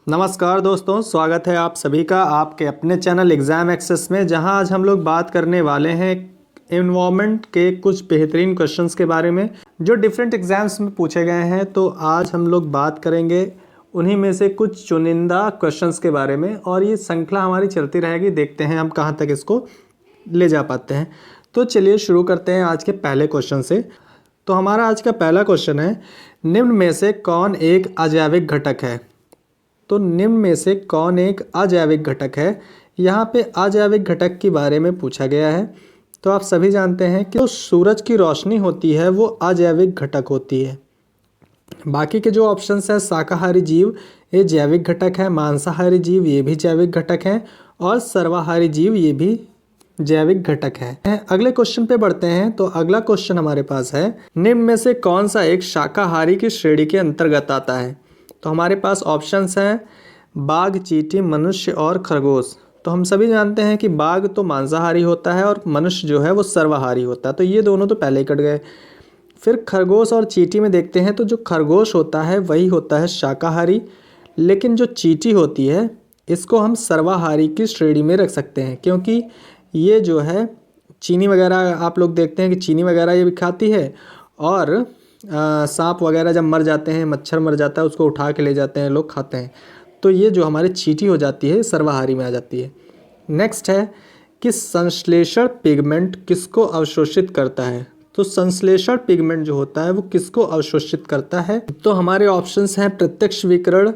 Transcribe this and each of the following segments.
नमस्कार दोस्तों, स्वागत है आप सभी का आपके अपने चैनल एग्ज़ाम एक्सेस में, जहां आज हम लोग बात करने वाले हैं एनवायरनमेंट के कुछ बेहतरीन क्वेश्चंस के बारे में जो डिफरेंट एग्ज़ाम्स में पूछे गए हैं। तो आज हम लोग बात करेंगे उन्हीं में से कुछ चुनिंदा क्वेश्चंस के बारे में और ये श्रृंखला हमारी चलती रहेगी। देखते हैं हम कहाँ तक इसको ले जा पाते हैं। तो चलिए शुरू करते हैं आज के पहले क्वेश्चन से। तो हमारा आज का पहला क्वेश्चन है, निम्न में से कौन एक अजैविक घटक है? तो निम्न में से कौन एक अजैविक घटक है? यहाँ पे अजैविक घटक के बारे में पूछा गया है। तो आप सभी जानते हैं कि जो सूरज की रोशनी होती है वो अजैविक घटक होती है। बाकी के जो ऑप्शंस हैं, शाकाहारी जीव ये जैविक घटक है, मांसाहारी जीव ये भी जैविक घटक हैं और सर्वाहारी जीव ये भी जैविक घटक है। अगले क्वेश्चन पे बढ़ते हैं। तो अगला क्वेश्चन हमारे पास है, निम्न में से कौन सा एक शाकाहारी की श्रेणी के अंतर्गत आता है? तो हमारे पास ऑप्शंस हैं बाघ, चींटी, मनुष्य और खरगोश। तो हम सभी जानते हैं कि बाघ तो मांसाहारी होता है और मनुष्य जो है वो सर्वाहारी होता है, तो ये दोनों तो पहले ही कट गए। फिर खरगोश और चींटी में देखते हैं तो जो खरगोश होता है वही होता है शाकाहारी, लेकिन जो चींटी होती है इसको हम सर्वाहारी की श्रेणी में रख सकते हैं, क्योंकि ये जो है चीनी वगैरह, आप लोग देखते हैं कि चीनी वगैरह ये भी खाती है और सांप वगैरह जब मर जाते हैं, मच्छर मर जाता है, उसको उठा के ले जाते हैं, लोग खाते हैं। तो ये जो हमारी चींटी हो जाती है सर्वाहारी में आ जाती है। नेक्स्ट है कि संश्लेषण पिगमेंट किसको अवशोषित करता है? तो संश्लेषण पिगमेंट जो होता है वो किसको अवशोषित करता है? तो हमारे ऑप्शंस हैं प्रत्यक्ष विकिरण,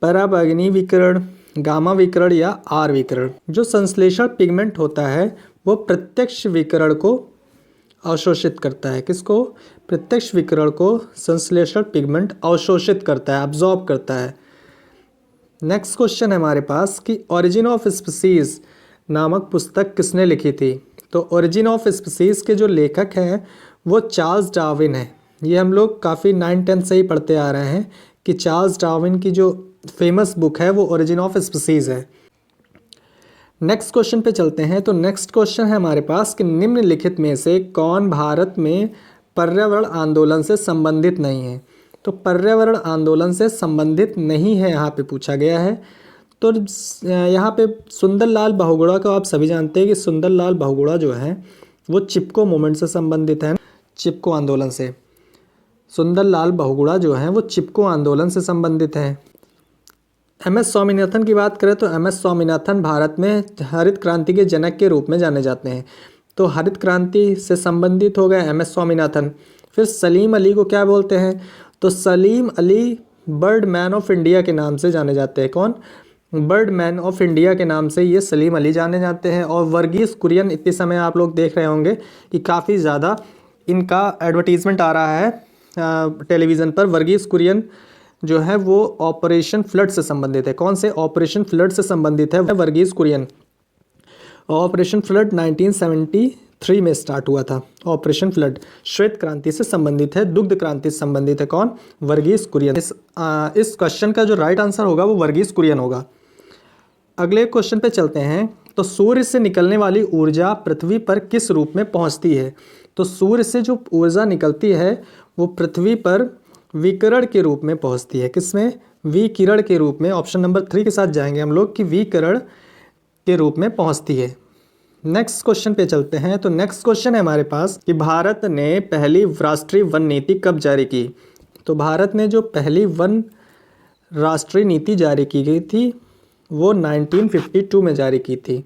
पराबैंगनी विकिरण, गामा विकिरण या आर विकिरण। जो संश्लेषण पिगमेंट होता है वो प्रत्यक्ष विकिरण को अवशोषित करता है। किसको? प्रत्यक्ष विकिरण को संश्लेषण पिगमेंट अवशोषित करता है, अब्जॉर्ब करता है। नेक्स्ट क्वेश्चन है हमारे पास कि ओरिजिन ऑफ स्पीसीज नामक पुस्तक किसने लिखी थी? तो ओरिजिन ऑफ स्पीसीज के जो लेखक हैं वो चार्ल्स डार्विन है। ये हम लोग काफ़ी 9-10 से ही पढ़ते आ रहे हैं कि चार्ल्स डार्विन की जो फेमस बुक है वो ओरिजिन ऑफ स्पीसीज है। नेक्स्ट क्वेश्चन पे चलते हैं। तो नेक्स्ट क्वेश्चन है हमारे पास कि निम्नलिखित में से कौन भारत में पर्यावरण आंदोलन से संबंधित नहीं है? तो पर्यावरण आंदोलन से संबंधित नहीं है यहाँ पे पूछा गया है। तो यहाँ पे सुंदरलाल बहुगुणा को आप सभी जानते हैं कि सुंदरलाल बहुगुणा जो है वो चिपको मूवमेंट से संबंधित है, चिपको आंदोलन से। सुंदरलाल बहुगुणा जो है वो चिपको आंदोलन से संबंधित है। एम.एस. स्वामीनाथन की बात करें तो एम.एस. स्वामीनाथन भारत में हरित क्रांति के जनक के रूप में जाने जाते हैं। तो हरित क्रांति से संबंधित हो गए एम.एस. स्वामीनाथन। फिर सलीम अली को क्या बोलते हैं? तो Salim Ali bird man of India के नाम से जाने जाते हैं। कौन? बर्ड मैन ऑफ इंडिया के नाम से ये सलीम अली जाने जाते हैं। और वर्गीस कुरियन, इतने समय आप लोग देख रहे होंगे कि काफ़ी ज़्यादा इनका एडवर्टीज़मेंट आ रहा है टेलीविज़न पर। वर्गीस कुरियन जो है वो ऑपरेशन फ्लड से संबंधित है। कौन से? ऑपरेशन फ्लड से संबंधित है वर्गीस कुरियन। ऑपरेशन फ्लड 1973 में स्टार्ट हुआ था। ऑपरेशन फ्लड श्वेत क्रांति से संबंधित है, दुग्ध क्रांति से संबंधित है। कौन? वर्गीस कुरियन। इस क्वेश्चन का जो राइट आंसर होगा वो वर्गीस कुरियन होगा। अगले क्वेश्चन पे चलते हैं। तो सूर्य से निकलने वाली ऊर्जा पृथ्वी पर किस रूप में पहुंचती है? तो सूर्य से जो ऊर्जा निकलती है वो पृथ्वी पर विकिरण के रूप में पहुंचती है। किसमें? विकिरण के रूप में। ऑप्शन नंबर 3 के साथ जाएंगे हम लोग कि विकिरण के रूप में पहुंचती है। नेक्स्ट क्वेश्चन पे चलते हैं। तो नेक्स्ट क्वेश्चन है हमारे पास कि भारत ने पहली राष्ट्रीय वन नीति कब जारी की? तो भारत ने जो पहली वन राष्ट्रीय नीति जारी की गई थी वो 1952 में जारी की थी।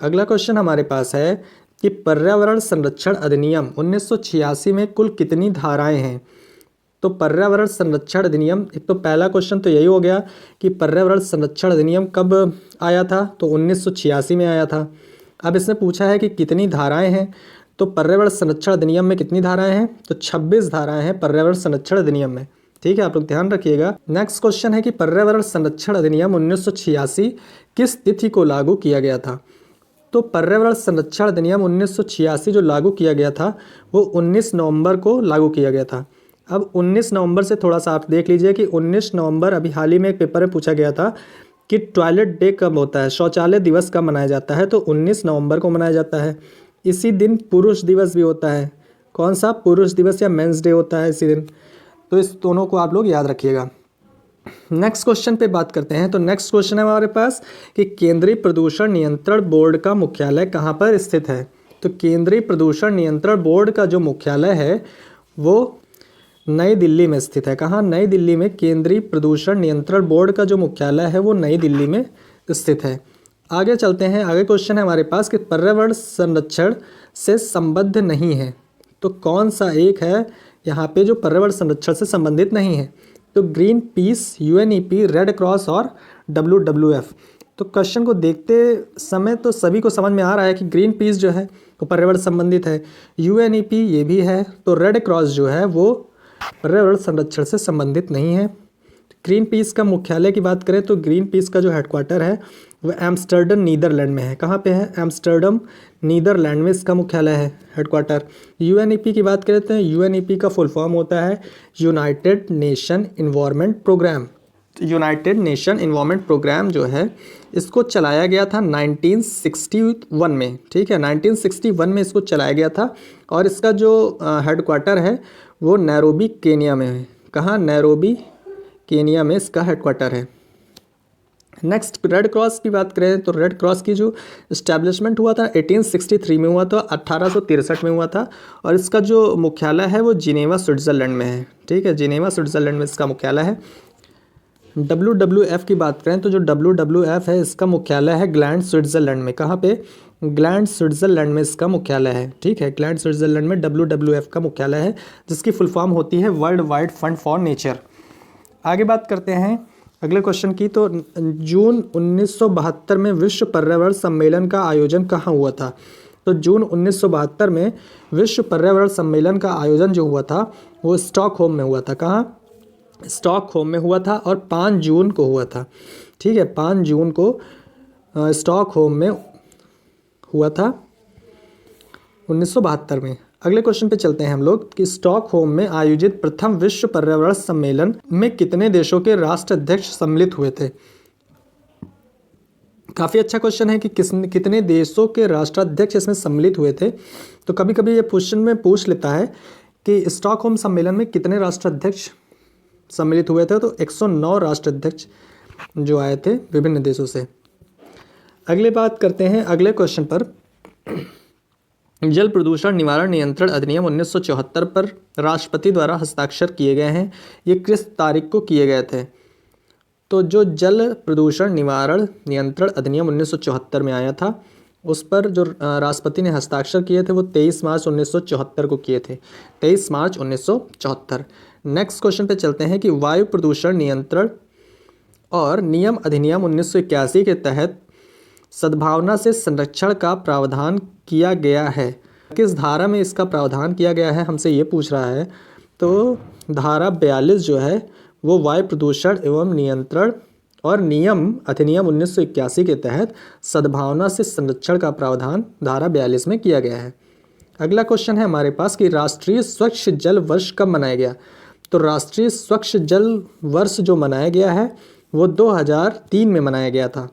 अगला क्वेश्चन हमारे पास है कि पर्यावरण संरक्षण अधिनियम 1986 में कुल कितनी धाराएं हैं? तो पर्यावरण संरक्षण अधिनियम, एक तो पहला क्वेश्चन तो यही हो गया कि पर्यावरण संरक्षण अधिनियम कब आया था? तो 1986 में आया था। अब इसने पूछा है कि कितनी धाराएं हैं। तो पर्यावरण संरक्षण अधिनियम में कितनी धाराएं हैं? तो 26 धाराएं हैं पर्यावरण संरक्षण अधिनियम में। ठीक है, आप लोग ध्यान रखिएगा। नेक्स्ट क्वेश्चन है कि पर्यावरण संरक्षण अधिनियम 1986 किस तिथि को लागू किया गया था? तो पर्यावरण संरक्षण अधिनियम 1986 जो लागू किया गया था वो 19 नवंबर को लागू किया गया था। अब 19 नवंबर से थोड़ा सा आप देख लीजिए कि 19 नवंबर अभी हाल ही में एक पेपर में पूछा गया था कि टॉयलेट डे कब होता है, शौचालय दिवस कब मनाया जाता है? तो 19 नवंबर को मनाया जाता है। इसी दिन पुरुष दिवस भी होता है। कौन सा? पुरुष दिवस या मेंस डे होता है इसी दिन। तो इस दोनों को आप लोग याद रखिएगा। नेक्स्ट क्वेश्चन पे बात करते हैं। तो नेक्स्ट क्वेश्चन है हमारे पास कि केंद्रीय प्रदूषण नियंत्रण बोर्ड का मुख्यालय कहाँ पर स्थित है। तो केंद्रीय प्रदूषण नियंत्रण बोर्ड का जो मुख्यालय है वो नई दिल्ली में स्थित है। कहाँ? नई दिल्ली में केंद्रीय प्रदूषण नियंत्रण बोर्ड का जो मुख्यालय है वो नई दिल्ली में स्थित है। आगे चलते हैं। आगे क्वेश्चन है हमारे पास कि पर्यावरण संरक्षण से संबद्ध नहीं है। तो कौन सा एक है यहाँ पे जो पर्यावरण संरक्षण से संबंधित नहीं है? तो green peas, UNEP, red cross और WWF। तो क्वेश्चन को देखते समय तो सभी को समझ में आ रहा है कि ग्रीन पीस जो है वो पर्यावरण संबंधित है, यूएनईपी ये भी है, तो रेड क्रॉस जो है वो पर्यावरण संरक्षण से संबंधित नहीं है। ग्रीन पीस का मुख्यालय की बात करें तो ग्रीन पीस का जो हेडक्वार्टर है वह एम्स्टर्डम नीदरलैंड में है। कहाँ पे है? एम्स्टर्डम नीदरलैंड में इसका मुख्यालय है, हेडक्वार्टर। यूएनईपी की बात करें तो यूएनईपी का फुल फॉर्म होता है United Nation Environment Programme. United Nation Environment Programme जो है इसको चलाया गया था 1961 में। ठीक है, 1961 में इसको चलाया गया था और इसका जो हेडक्वार्टर है वो नैरोबी केनिया में है। कहाँ? नैरोबी केनिया में इसका हेडक्वार्टर है। नेक्स्ट रेड क्रॉस की बात करें तो रेड क्रॉस की जो इस्टेब्लिशमेंट हुआ था 1863 में हुआ था, 1863 में हुआ था और इसका जो मुख्यालय है वो जिनेवा स्विट्ज़रलैंड में है। ठीक है, जिनेवा स्विट्ज़रलैंड में इसका मुख्यालय है। WWF की बात करें तो जो WWF है इसका मुख्यालय है ग्लैंड स्विट्ज़रलैंड में। कहाँ पे? ग्लैंड स्विट्ज़रलैंड में इसका मुख्यालय है। ठीक है, ग्लैंड स्विट्ज़रलैंड में WWF का मुख्यालय है जिसकी फुल फॉर्म होती है world wide fund for nature. आगे बात करते हैं अगले क्वेश्चन की। तो जून 1972 में विश्व पर्यावरण सम्मेलन का आयोजन कहाँ हुआ था? तो जून 1972 में विश्व पर्यावरण सम्मेलन का आयोजन जो हुआ था वो स्टॉकहोम में हुआ था। कहाँ? स्टॉकहोम में हुआ था और 5 जून को हुआ था। ठीक है, 5 जून को स्टॉकहोम में हुआ था 1972 में। अगले क्वेश्चन पे चलते हैं हम लोग कि स्टॉकहोम में आयोजित प्रथम विश्व पर्यावरण सम्मेलन में कितने देशों के राष्ट्राध्यक्ष सम्मिलित हुए थे? काफ़ी अच्छा क्वेश्चन है कि कितने देशों के राष्ट्राध्यक्ष इसमें सम्मिलित हुए थे। तो कभी कभी ये क्वेश्चन में पूछ लेता है कि स्टॉकहोम सम्मेलन में कितने राष्ट्राध्यक्ष सम्मिलित हुए थे। तो 109 राष्ट्राध्यक्ष जो आए थे विभिन्न देशों से। अगले बात करते हैं अगले क्वेश्चन पर। जल प्रदूषण निवारण नियंत्रण अधिनियम 1974 पर राष्ट्रपति द्वारा हस्ताक्षर किए गए हैं। ये किस तारीख को किए गए थे? तो जो जल प्रदूषण निवारण नियंत्रण अधिनियम 1974 में आया था उस पर जो राष्ट्रपति ने हस्ताक्षर किए थे वो 23 मार्च 1974 को किए थे। 23 मार्च 1974। नेक्स्ट क्वेश्चन पे चलते हैं कि वायु प्रदूषण नियंत्रण और नियम अधिनियम 1981 के तहत सद्भावना से संरक्षण का प्रावधान किया गया है। किस धारा में इसका प्रावधान किया गया है हमसे ये पूछ रहा है। तो धारा 42 जो है वो वायु प्रदूषण एवं नियंत्रण और नियम अधिनियम 1981 के तहत सद्भावना से संरक्षण का प्रावधान धारा 42 में किया गया है। अगला क्वेश्चन है हमारे पास कि राष्ट्रीय स्वच्छ जल वर्ष कब मनाया गया? तो राष्ट्रीय स्वच्छ जल वर्ष जो मनाया गया है वो 2003 में मनाया गया था।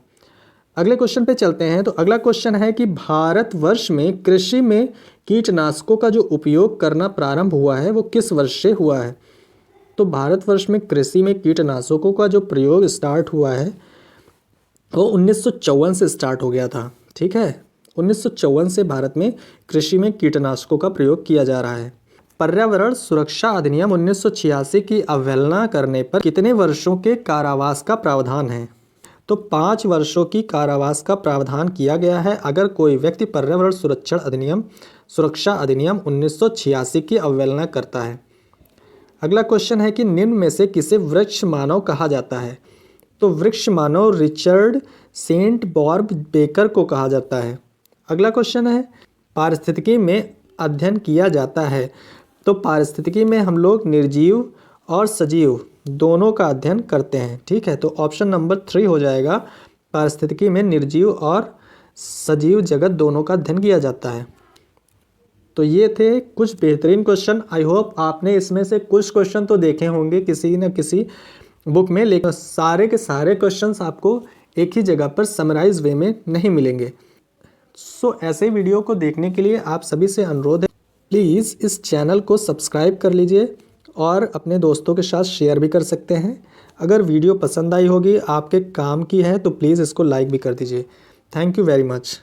अगले क्वेश्चन पे चलते हैं। तो अगला क्वेश्चन है कि भारतवर्ष में कृषि में कीटनाशकों का जो उपयोग करना प्रारंभ हुआ है वो किस वर्ष से हुआ है? तो भारतवर्ष में कृषि में कीटनाशकों का जो प्रयोग स्टार्ट हुआ है वो 1954 से स्टार्ट हो गया था। ठीक है, 1954 से भारत में कृषि में कीटनाशकों का प्रयोग किया जा रहा है। पर्यावरण सुरक्षा अधिनियम 1986 की अवहेलना करने पर कितने वर्षों के कारावास का प्रावधान है? तो 5 वर्षों की कारावास का प्रावधान किया गया है अगर कोई व्यक्ति पर्यावरण सुरक्षा अधिनियम 1986 की अवहेलना करता है। अगला क्वेश्चन है कि निम्न में से किसे वृक्ष मानव कहा जाता है? तो वृक्ष मानव रिचर्ड सेंट बॉर्ब बेकर को कहा जाता है। अगला क्वेश्चन है पारिस्थितिकी में अध्ययन किया जाता है। तो पारिस्थितिकी में हम लोग निर्जीव और सजीव दोनों का अध्ययन करते हैं। ठीक है, तो ऑप्शन नंबर 3 हो जाएगा। पारिस्थितिकी में निर्जीव और सजीव जगत दोनों का अध्ययन किया जाता है। तो ये थे कुछ बेहतरीन क्वेश्चन। आई होप आपने इसमें से कुछ क्वेश्चन तो देखे होंगे किसी न किसी बुक में, लेकिन सारे के सारे क्वेश्चंस आपको एक ही जगह पर समराइज वे में नहीं मिलेंगे। सो ऐसे वीडियो को देखने के लिए आप सभी से अनुरोध है प्लीज़ इस चैनल को सब्सक्राइब कर लीजिए और अपने दोस्तों के साथ शेयर भी कर सकते हैं। अगर वीडियो पसंद आई होगी, आपके काम की है, तो प्लीज़ इसको लाइक भी कर दीजिए। Thank you very much.